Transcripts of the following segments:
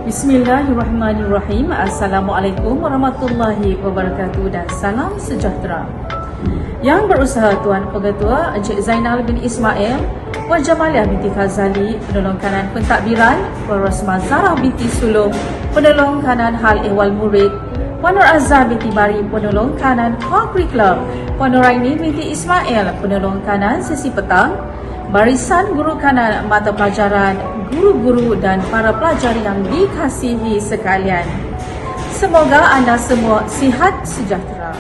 Bismillahirrahmanirrahim. Assalamualaikum warahmatullahi wabarakatuh dan salam sejahtera. Yang berusaha Tuan Pengetua Encik Zainal bin Ismail, Puan Jamaliah binti Fazali, penolong kanan pentadbiran, Puan Rosmah Zarah binti Sulung, penolong kanan hal ehwal murid, Puan Nur Azhar binti Bari, penolong kanan co-curriculum, Puan Nuraini binti Ismail, penolong kanan sesi petang, barisan guru kanan mata pelajaran, guru-guru dan para pelajar yang dikasihi sekalian. Semoga anda semua sihat sejahtera.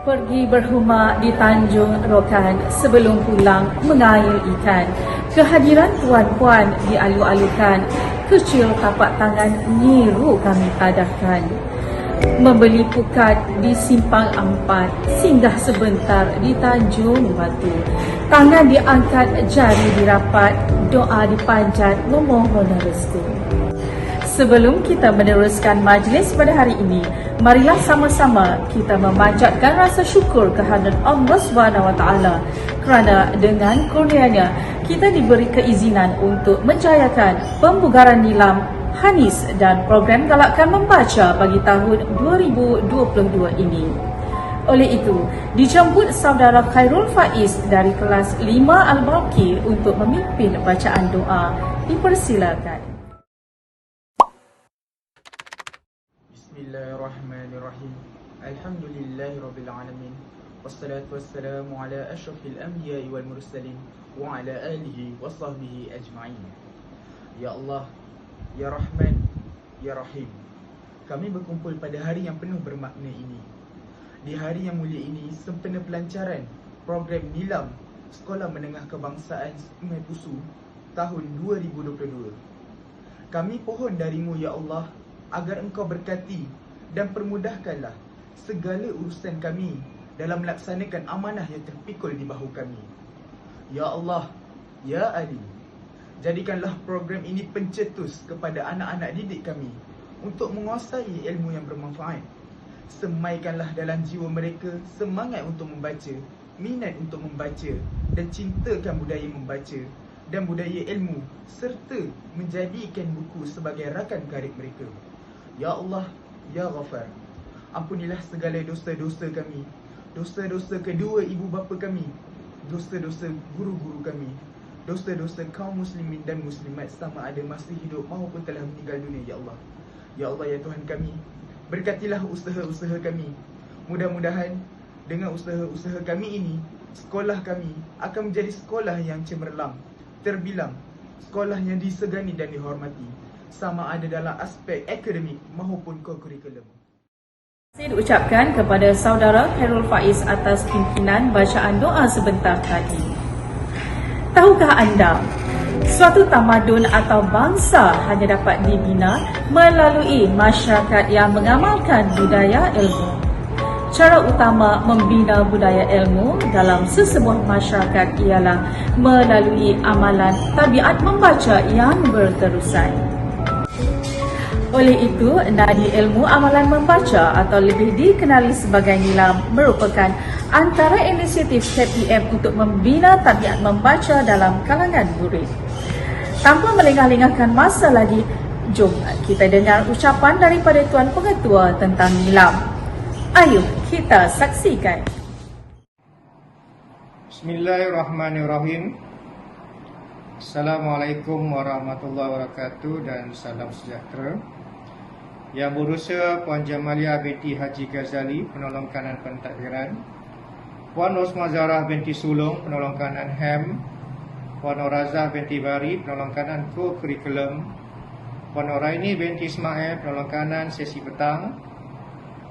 Pergi berhumah di Tanjung Rokan, sebelum pulang mengayul ikan. Kehadiran tuan-puan dialu-alukan, kecil tapak tangan nyiru kami tadahkan. Membeli pukat di Simpang Ampat, singgah sebentar di Tanjung Batu. Tangan diangkat, jari dirapat, doa dipanjat, memohon restu. Sebelum kita meneruskan majlis pada hari ini, marilah sama-sama kita memanjatkan rasa syukur kehadrat Allah SWT kerana dengan kurnianya kita diberi keizinan untuk menjayakan pembugaran nilam Hanis dan program galakkan membaca bagi tahun 2022 ini. Oleh itu, dijemput saudara Khairul Faiz dari kelas 5 Al-Balqi untuk memimpin bacaan doa. Dipersilakan. Bismillahirrahmanirrahim. Alhamdulillahirabbil alamin. Wassalatu wassalamu ala asyrafil anbiya'i wal mursalin wa ala alihi wa sahbihi ajma'in. Ya Allah, Ya Rahman, Ya Rahim, kami berkumpul pada hari yang penuh bermakna ini. Di hari yang mulia ini, sempena pelancaran program Nilam Sekolah Menengah Kebangsaan Sungai Pusu tahun 2022. Kami pohon darimu, Ya Allah, agar engkau berkati dan permudahkanlah segala urusan kami dalam melaksanakan amanah yang terpikul di bahu kami. Ya Allah, Ya Ali, jadikanlah program ini pencetus kepada anak-anak didik kami untuk menguasai ilmu yang bermanfaat. Semaikanlah dalam jiwa mereka semangat untuk membaca, minat untuk membaca dan cintakan budaya membaca dan budaya ilmu serta menjadikan buku sebagai rakan karib mereka. Ya Allah, Ya Ghafar, ampunilah segala dosa-dosa kami, dosa-dosa kedua ibu bapa kami, dosa-dosa guru-guru kami, dosa-dosa kaum muslimin dan muslimat sama ada masih hidup maupun telah meninggal dunia. Ya Allah, Ya Allah, Ya Tuhan kami, berkatilah usaha-usaha kami. Mudah-mudahan dengan usaha-usaha kami ini, sekolah kami akan menjadi sekolah yang cemerlang, terbilang, sekolah yang disegani dan dihormati, sama ada dalam aspek akademik maupun co-curriculum. Saya diucapkan kepada saudara Khairul Faiz atas pimpinan bacaan doa sebentar tadi. Tahukah anda, suatu tamadun atau bangsa hanya dapat dibina melalui masyarakat yang mengamalkan budaya ilmu. Cara utama membina budaya ilmu dalam sesebuah masyarakat ialah melalui amalan tabiat membaca yang berterusan. Oleh itu, Nadi Ilmu Amalan Membaca atau lebih dikenali sebagai Nilam merupakan antara inisiatif KPM untuk membina tabiat membaca dalam kalangan murid. Tanpa melengah-lengahkan masa lagi, jom kita dengar ucapan daripada Tuan Pengetua tentang Nilam. Ayuh kita saksikan. Bismillahirrahmanirrahim. Assalamualaikum warahmatullahi wabarakatuh dan salam sejahtera. Yang berusaha Puan Jamaliah binti Haji Ghazali, penolong kanan pentadbiran, Puan Rosmah Zarah binti Sulung, penolong kanan HEM, Puan Nur Azhar binti Bari, penolong kanan co-curriculum, Puan Nuraini binti Ismail, penolong kanan sesi petang,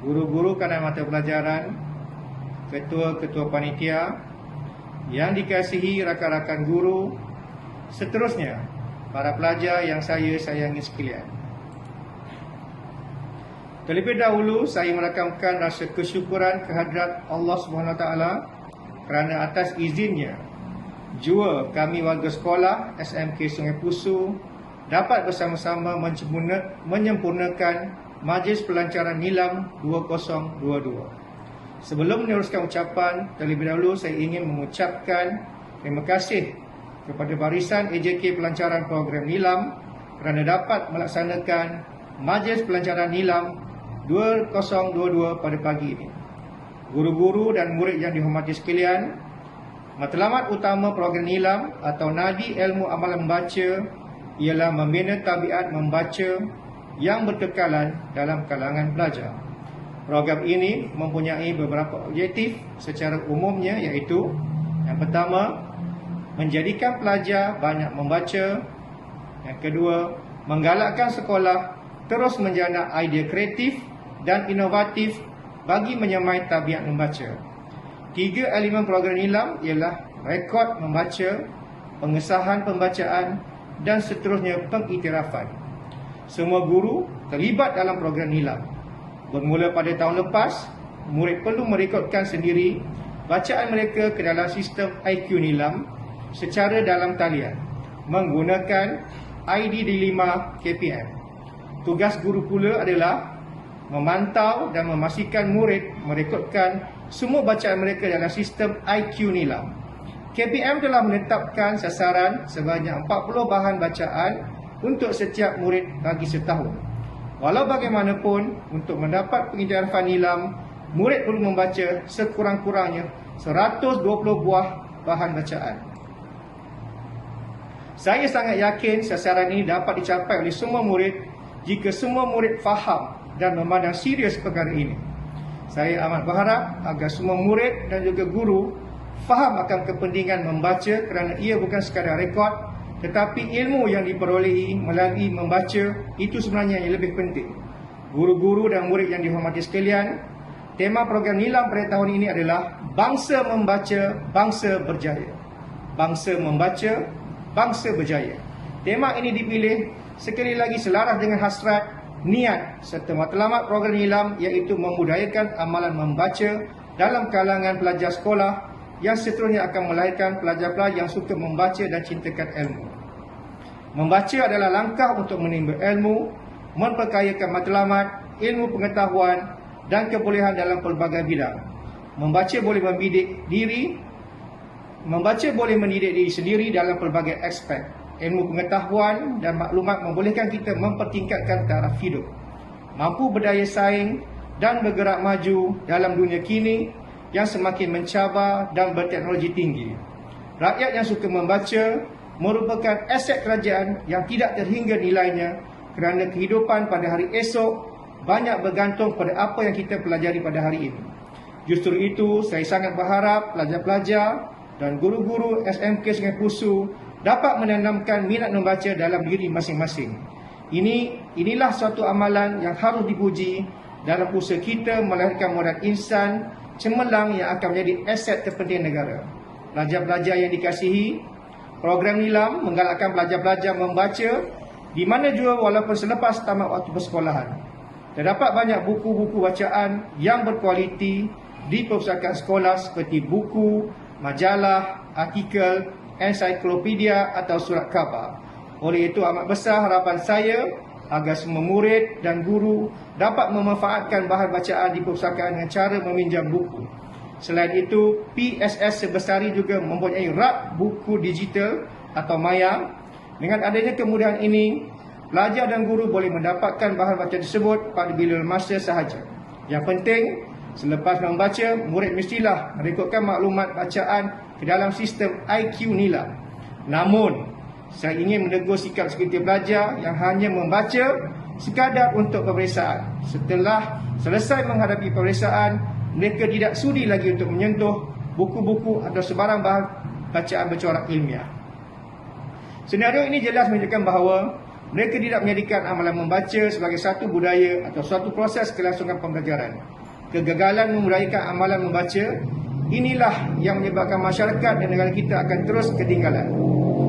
guru-guru kanan mata pelajaran, ketua-ketua panitia, yang dikasihi rakan-rakan guru, seterusnya para pelajar yang saya sayangi sekalian. Terlebih dahulu saya merakamkan rasa kesyukuran kehadrat Allah SWT kerana atas izinnya jua kami warga sekolah SMK Sungai Pusu dapat bersama-sama menyempurnakan majlis pelancaran Nilam 2022. Sebelum meneruskan ucapan, terlebih dahulu saya ingin mengucapkan terima kasih kepada barisan AJK pelancaran program Nilam kerana dapat melaksanakan Majlis Pelancaran Nilam 2022 pada pagi ini. Guru-guru dan murid yang dihormati sekalian, matlamat utama program Nilam atau Nadi Ilmu Amalan Membaca ialah membina tabiat membaca yang berkekalan dalam kalangan pelajar. Program ini mempunyai beberapa objektif secara umumnya, iaitu yang pertama, menjadikan pelajar banyak membaca. Yang kedua, menggalakkan sekolah terus menjana idea kreatif dan inovatif bagi menyamai tabiat membaca. 3 elemen program Nilam ialah rekod membaca, pengesahan pembacaan dan seterusnya pengiktirafan. Semua guru terlibat dalam program Nilam. Bermula pada tahun lepas, murid perlu merekodkan sendiri bacaan mereka ke dalam sistem IQ Nilam secara dalam talian menggunakan ID D5 KPM. Tugas guru pula adalah memantau dan memastikan murid merekodkan semua bacaan mereka dalam sistem IQ Nilam. KPM telah menetapkan sasaran sebanyak 40 bahan bacaan untuk setiap murid bagi setahun. Walau bagaimanapun, untuk mendapat pengiktirafan Nilam, murid perlu membaca sekurang-kurangnya 120 buah bahan bacaan. Saya sangat yakin sasaran ini dapat dicapai oleh semua murid jika semua murid faham dan memandang serius perkara ini. Saya amat berharap agar semua murid dan juga guru faham akan kepentingan membaca kerana ia bukan sekadar rekod, tetapi ilmu yang diperolehi melalui membaca itu sebenarnya yang lebih penting. Guru-guru dan murid yang dihormati sekalian, tema program Nilam pada tahun ini adalah Bangsa Membaca, Bangsa Berjaya. Bangsa Membaca, Bangsa Berjaya. Tema ini dipilih sekali lagi selaras dengan hasrat, niat serta matlamat program Nilam, iaitu membudayakan amalan membaca dalam kalangan pelajar sekolah yang seterusnya akan melahirkan pelajar-pelajar yang suka membaca dan cintakan ilmu. Membaca adalah langkah untuk menimba ilmu, memperkayakan matlamat, ilmu pengetahuan dan kebolehan dalam pelbagai bidang. Membaca boleh mendidik diri sendiri dalam pelbagai aspek. Ilmu pengetahuan dan maklumat membolehkan kita mempertingkatkan taraf hidup, mampu berdaya saing dan bergerak maju dalam dunia kini yang semakin mencabar dan berteknologi tinggi. Rakyat yang suka membaca merupakan aset kerajaan yang tidak terhingga nilainya, kerana kehidupan pada hari esok banyak bergantung pada apa yang kita pelajari pada hari ini. Justru itu, saya sangat berharap pelajar-pelajar dan guru-guru SMK Sungai Pusu dapat menanamkan minat membaca dalam diri masing-masing. Inilah suatu amalan yang harus dipuji dalam usaha kita melahirkan modal insan cemerlang yang akan menjadi aset terpenting negara. Pelajar-pelajar yang dikasihi, program Nilam menggalakkan pelajar-pelajar membaca di mana jua walaupun selepas tamat waktu persekolahan. Terdapat banyak buku-buku bacaan yang berkualiti di perpustakaan sekolah seperti buku, majalah, artikel, ensiklopedia atau surat khabar. Oleh itu amat besar harapan saya agar semua murid dan guru dapat memanfaatkan bahan bacaan di perpustakaan dengan cara meminjam buku. Selain itu, PSS Sebesari juga mempunyai rak buku digital atau maya. Dengan adanya kemudahan ini, pelajar dan guru boleh mendapatkan bahan bacaan tersebut pada bila masa sahaja. Yang penting, selepas membaca, murid mestilah merekodkan maklumat bacaan ke dalam sistem IQ Nilam. Namun, saya ingin menegur sikap segelintir pelajar yang hanya membaca sekadar untuk peperiksaan. Setelah selesai menghadapi peperiksaan, mereka tidak sudi lagi untuk menyentuh buku-buku atau sebarang bahan bacaan bercorak ilmiah. Senario ini jelas menunjukkan bahawa mereka tidak menjadikan amalan membaca sebagai satu budaya atau suatu proses kelangsungan pembelajaran. Kegagalan membudayakan amalan membaca inilah yang menyebabkan masyarakat dan negara kita akan terus ketinggalan.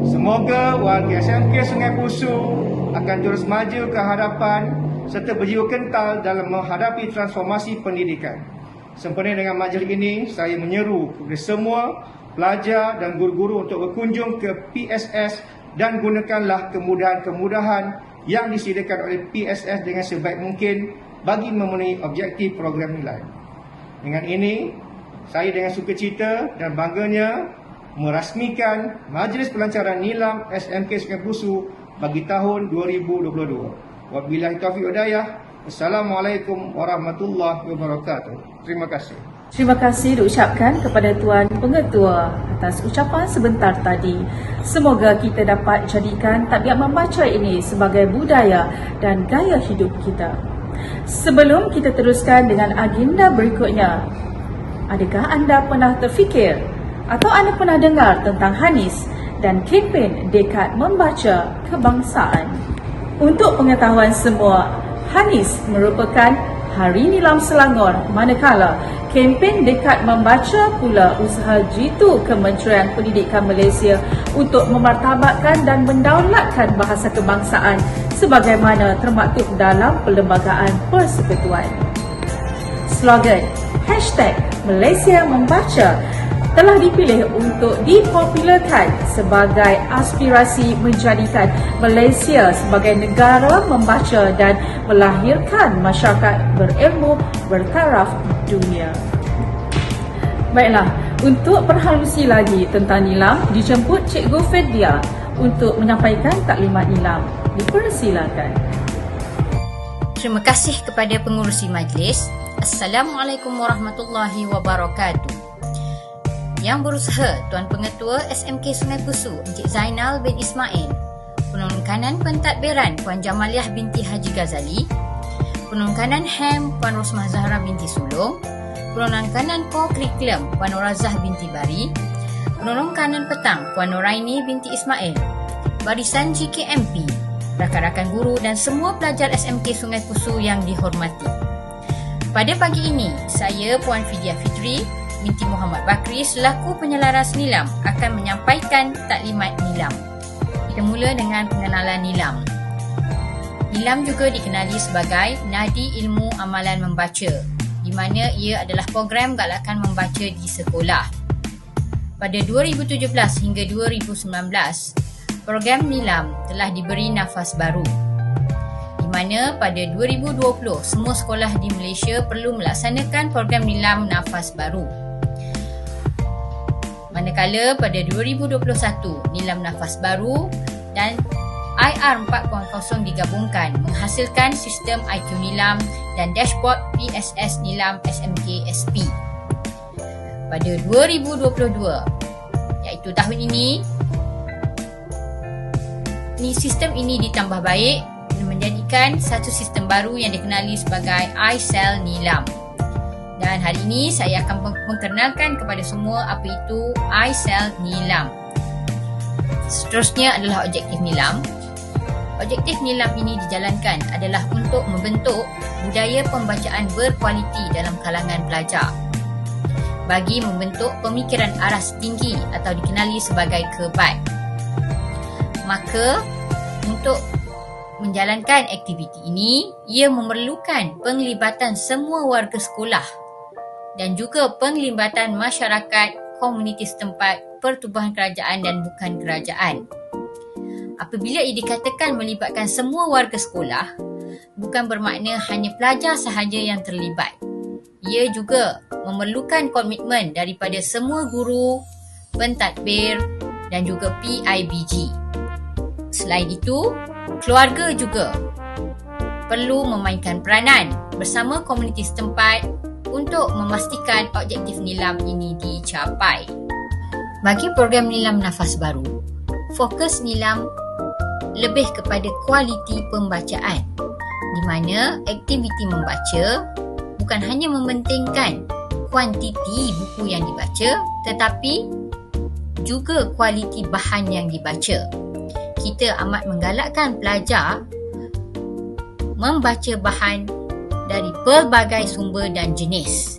Semoga warga SMK Sungai Pusu akan terus maju ke hadapan serta berjiwa kental dalam menghadapi transformasi pendidikan. Sempena dengan majlis ini, saya menyeru kepada semua pelajar dan guru-guru untuk berkunjung ke PSS dan gunakanlah kemudahan-kemudahan yang disediakan oleh PSS dengan sebaik mungkin bagi memenuhi objektif program nilai. Dengan ini, saya dengan sukacita dan bangganya merasmikan Majlis Pelancaran Nilam SMK Sungai Pusu bagi tahun 2022. Wabillahi taufiq wal hidayah. Assalamualaikum warahmatullahi wabarakatuh. Terima kasih. Terima kasih diucapkan kepada Tuan Pengetua atas ucapan sebentar tadi. Semoga kita dapat jadikan tabiat membaca ini sebagai budaya dan gaya hidup kita. Sebelum kita teruskan dengan agenda berikutnya, adakah anda pernah terfikir atau anda pernah dengar tentang Hanis dan kempen Dekad Membaca Kebangsaan? Untuk pengetahuan semua, Hanis merupakan Hari Nilam Selangor, manakala kempen Dekad Membaca pula usaha jitu Kementerian Pendidikan Malaysia untuk memartabatkan dan mendaulatkan bahasa kebangsaan sebagaimana termaktub dalam Perlembagaan Persekutuan. Slogan #Malaysia Membaca telah dipilih untuk dipopularkan sebagai aspirasi menjadikan Malaysia sebagai negara membaca dan melahirkan masyarakat berilmu bertaraf dunia. Baiklah, untuk perhalusi lagi tentang nilam, dijemput Cikgu Fedia untuk menyampaikan taklimat nilam. Dipersilakan. Terima kasih kepada pengurusi majlis. Assalamualaikum warahmatullahi wabarakatuh. Yang berusaha Tuan Pengetua SMK Sungai Kusu Encik Zainal bin Ismail, Penolong Kanan Pentadbiran Puan Jamaliah binti Haji Ghazali, Penolong Kanan HEM Puan Rosmah Zahra binti Sulong, Penolong Kanan Co-Curriculum Puan Norazah binti Bari, Penolong Kanan Petang Puan Noraini binti Ismail, Barisan GKMP, rakan-rakan guru dan semua pelajar SMK Sungai Kusu yang dihormati. Pada pagi ini, saya Puan Fidia Fitri binti Muhammad Bakri selaku penyelaras nilam akan menyampaikan taklimat nilam. Kita mula dengan pengenalan nilam. Nilam juga dikenali sebagai Nadi Ilmu Amalan Membaca, di mana ia adalah program galakan membaca di sekolah. Pada 2017 hingga 2019, program nilam telah diberi nafas baru, di mana pada 2020 semua sekolah di Malaysia perlu melaksanakan program nilam nafas baru. Manakala pada 2021 nilam nafas baru dan IR 4.0 digabungkan menghasilkan sistem IQ nilam dan dashboard PSS nilam SMK SP. Pada 2022, iaitu tahun ini, sistem ini ditambah baik dan menjadikan satu sistem baru yang dikenali sebagai iCell Nilam. Dan hari ini saya akan memperkenalkan kepada semua apa itu iCell Nilam. Seterusnya adalah objektif nilam. Objektif nilam ini dijalankan adalah untuk membentuk budaya pembacaan berkualiti dalam kalangan pelajar, bagi membentuk pemikiran aras tinggi atau dikenali sebagai kebat. Maka untuk menjalankan aktiviti ini, ia memerlukan penglibatan semua warga sekolah dan juga penglibatan masyarakat, komuniti setempat, pertubuhan kerajaan dan bukan kerajaan. Apabila ia dikatakan melibatkan semua warga sekolah, bukan bermakna hanya pelajar sahaja yang terlibat. Ia juga memerlukan komitmen daripada semua guru, pentadbir dan juga PIBG. Selain itu, keluarga juga perlu memainkan peranan bersama komuniti setempat untuk memastikan objektif nilam ini dicapai. Bagi program nilam nafas baru, fokus nilam lebih kepada kualiti pembacaan, di mana aktiviti membaca bukan hanya mementingkan kuantiti buku yang dibaca, tetapi juga kualiti bahan yang dibaca. Kita amat menggalakkan pelajar membaca bahan dari pelbagai sumber dan jenis.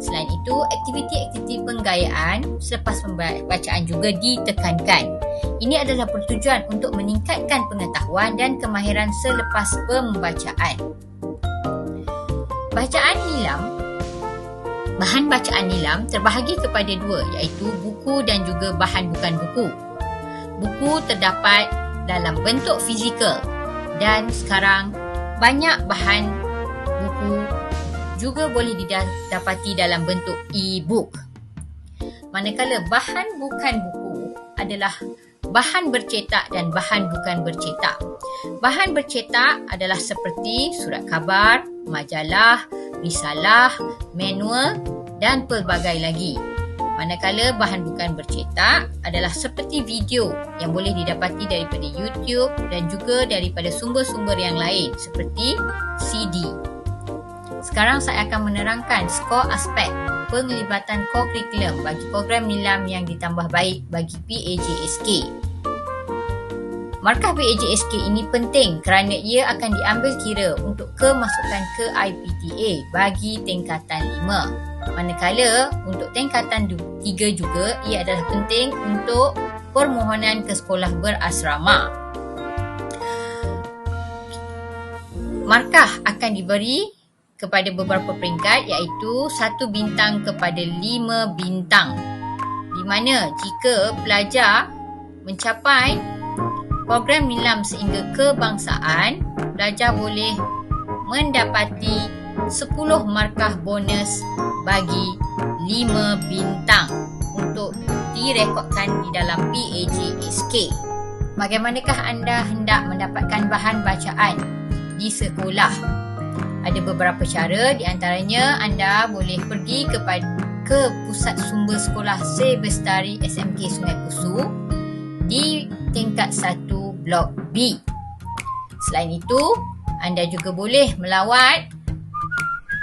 Selain itu, aktiviti-aktiviti penggayaan selepas pembacaan juga ditekankan. Ini adalah bertujuan untuk meningkatkan pengetahuan dan kemahiran selepas pembacaan. Bahan bacaan nilam terbahagi kepada dua, iaitu buku dan juga bahan bukan buku. Buku terdapat dalam bentuk fizikal dan sekarang banyak bahan buku juga boleh didapati dalam bentuk e-book. Manakala bahan bukan buku adalah bahan bercetak dan bahan bukan bercetak. Bahan bercetak adalah seperti surat khabar, majalah, risalah, manual dan pelbagai lagi. Manakala bahan bukan bercetak adalah seperti video yang boleh didapati daripada YouTube dan juga daripada sumber-sumber yang lain seperti CD. Sekarang saya akan menerangkan skor aspek penglibatan core curriculum bagi program nilam yang ditambah baik bagi PAJSK. Markah PAJSK ini penting kerana ia akan diambil kira untuk kemasukan ke IPTA bagi tingkatan 5. Manakala untuk tingkatan 3 juga ia adalah penting untuk permohonan ke sekolah berasrama. Markah akan diberi kepada beberapa peringkat iaitu 1 bintang kepada 5 bintang. Di mana jika pelajar mencapai program nilam sehingga kebangsaan, pelajar boleh mendapati 10 markah bonus bagi 5 bintang untuk direkodkan di dalam PAJSK. Bagaimanakah anda hendak mendapatkan bahan bacaan di sekolah? Ada beberapa cara, di antaranya anda boleh pergi ke Pusat Sumber Sekolah Syed Bestari SMK Sungai Pusu di tingkat 1 Blok B. Selain itu, anda juga boleh melawat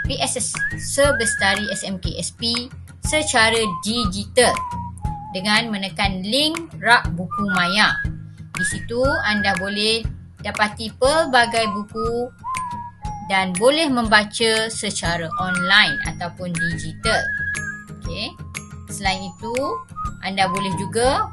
PSS Syed Bestari SMK SP secara digital dengan menekan link rak buku maya. Di situ anda boleh dapati pelbagai buku dan boleh membaca secara online ataupun digital. Okey. Selain itu, anda boleh juga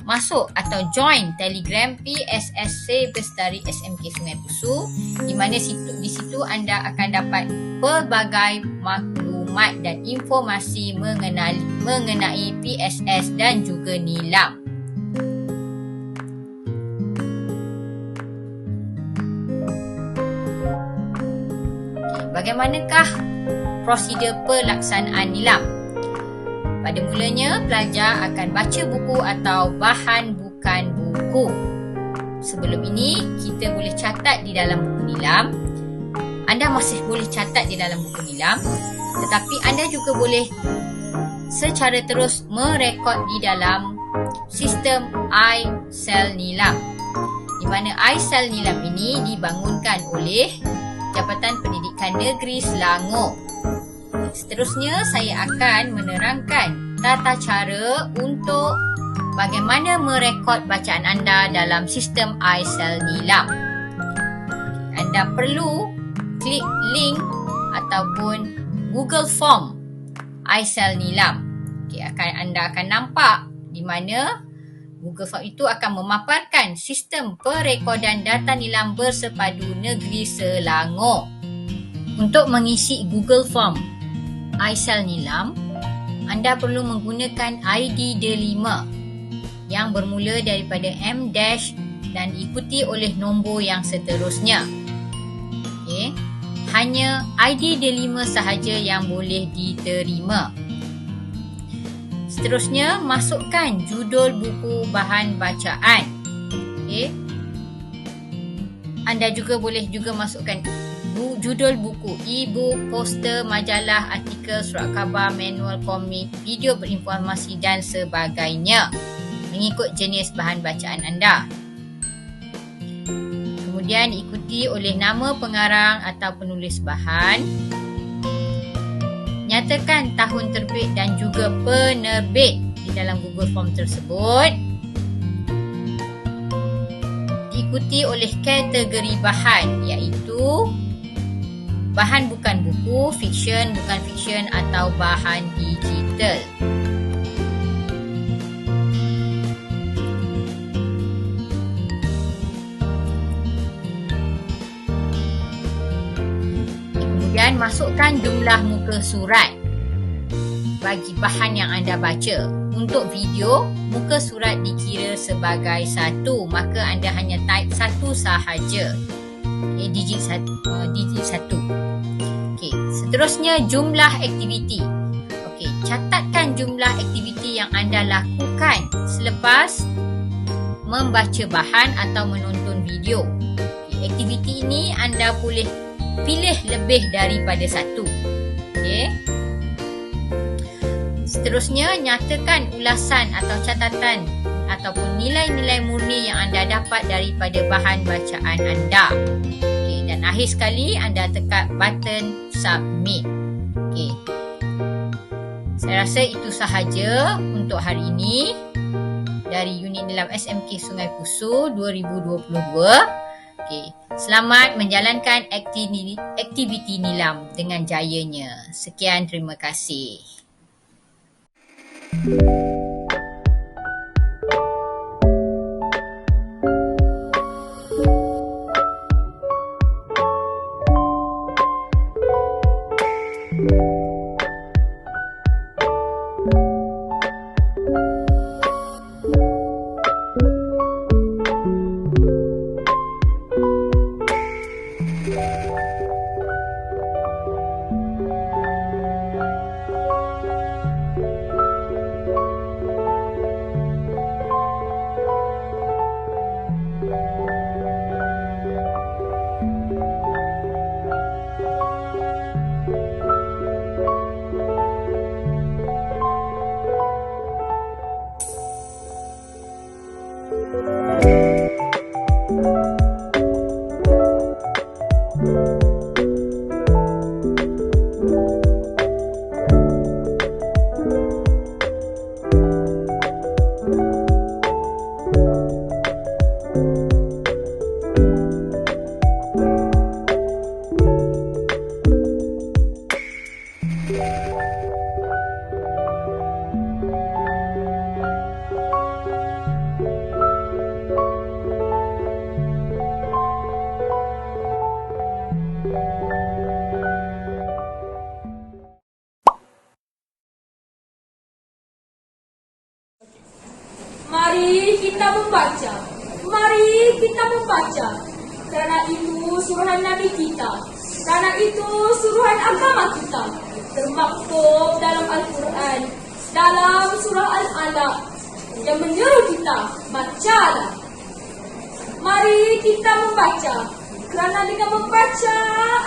masuk atau join Telegram PSS Syed Bestari SMK Sungai Pusu di mana di situ anda akan dapat pelbagai maklumat dan informasi mengenai PSS dan juga nilam. Bagaimanakah prosedur pelaksanaan nilam? Pada mulanya, pelajar akan baca buku atau bahan bukan buku. Sebelum ini, kita boleh catat di dalam buku nilam. Anda masih boleh catat di dalam buku nilam, tetapi anda juga boleh secara terus merekod di dalam sistem iSel Nilam. Di mana iSel Nilam ini dibangunkan oleh Jabatan Pendidikan Negeri Selangor. Seterusnya, saya akan menerangkan tata cara untuk bagaimana merekod bacaan anda dalam sistem iSel Nilam. Anda perlu klik link ataupun Google Form iSel Nilam. Anda akan nampak di mana Google Form itu akan memaparkan sistem perekodan data nilam bersepadu Negeri Selangor. Untuk mengisi Google Form iSel Nilam, anda perlu menggunakan ID D5 yang bermula daripada M- dan diikuti oleh nombor yang seterusnya. Okay. Hanya ID D5 sahaja yang boleh diterima. Seterusnya, masukkan judul buku bahan bacaan. Okay. Anda juga boleh masukkan judul buku, e-book, poster, majalah, artikel, surat khabar, manual, komik, video berinformasi dan sebagainya mengikut jenis bahan bacaan anda. Kemudian diikuti oleh nama pengarang atau penulis bahan. Nyatakan tahun terbit dan juga penerbit di dalam Google Form tersebut. Diikuti oleh kategori bahan iaitu bahan bukan buku, fiksyen, bukan fiksyen atau bahan digital. Kemudian masukkan jumlah muka surat bagi bahan yang anda baca. Untuk video, muka surat dikira sebagai 1, maka anda hanya type 1 sahaja. Digit 1. Okey, seterusnya jumlah aktiviti. Okey, catatkan jumlah aktiviti yang anda lakukan selepas membaca bahan atau menonton video. Aktiviti ini anda boleh pilih lebih daripada satu. Okey. Seterusnya, nyatakan ulasan atau catatan ataupun nilai-nilai murni yang anda dapat daripada bahan bacaan anda. Okey, dan akhir sekali anda tekan button submit. Okey. Saya rasa itu sahaja untuk hari ini dari unit nilam SMK Sungai Pusu 2022. Okey, selamat menjalankan aktiviti nilam dengan jayanya. Sekian, terima kasih. Mari kita membaca. Mari kita membaca. Karena itu suruhan Nabi kita. Karena itu suruhan agama kita. Termaktub dalam Al-Quran, dalam surah Al-Alaq, yang menyuruh kita bacalah. Mari kita membaca. Kerana dengan membaca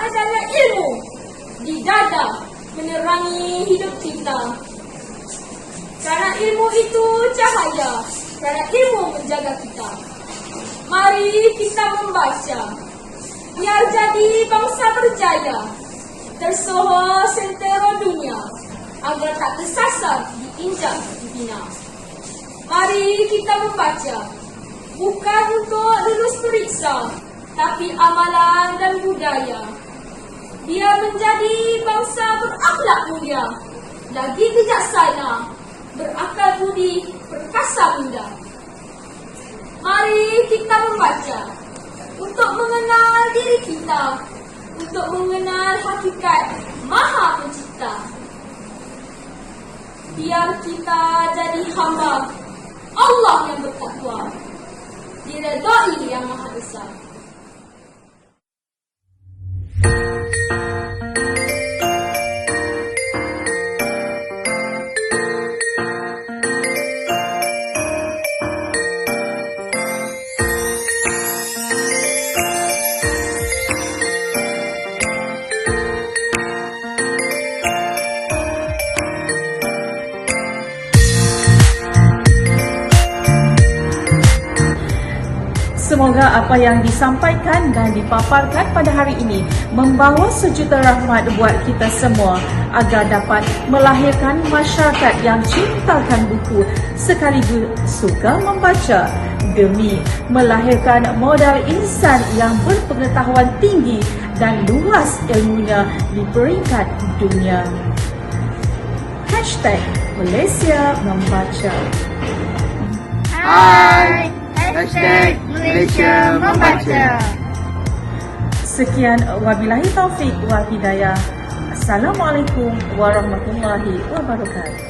adalah ilmu di dada menerangi hidup kita. Karena ilmu itu cahaya. Karena ilmu menjaga kita. Mari kita membaca. Biar jadi bangsa berjaya. Tersohor sentero dunia. Agar tak tersasar diinjak dibina. Mari kita membaca. Bukan untuk lulus periksa. Tapi amalan dan budaya. Biar menjadi bangsa berakhlak mulia. Lagi bijaksana. Berakal budi, perkasa bunda. Mari kita membaca untuk mengenal diri kita, untuk mengenal hakikat Maha Pencipta. Biar kita jadi hamba Allah yang bertakwa, diredai yang Maha Besar. Semoga apa yang disampaikan dan dipaparkan pada hari ini membawa sejuta rahmat buat kita semua agar dapat melahirkan masyarakat yang cintakan buku sekaligus suka membaca demi melahirkan modal insan yang berpengetahuan tinggi dan luas ilmunya di peringkat dunia. #Malaysia Membaca. Hai, #Malaysia Membaca. Sekian, wabillahi taufik wal hidayah. Assalamualaikum warahmatullahi wabarakatuh.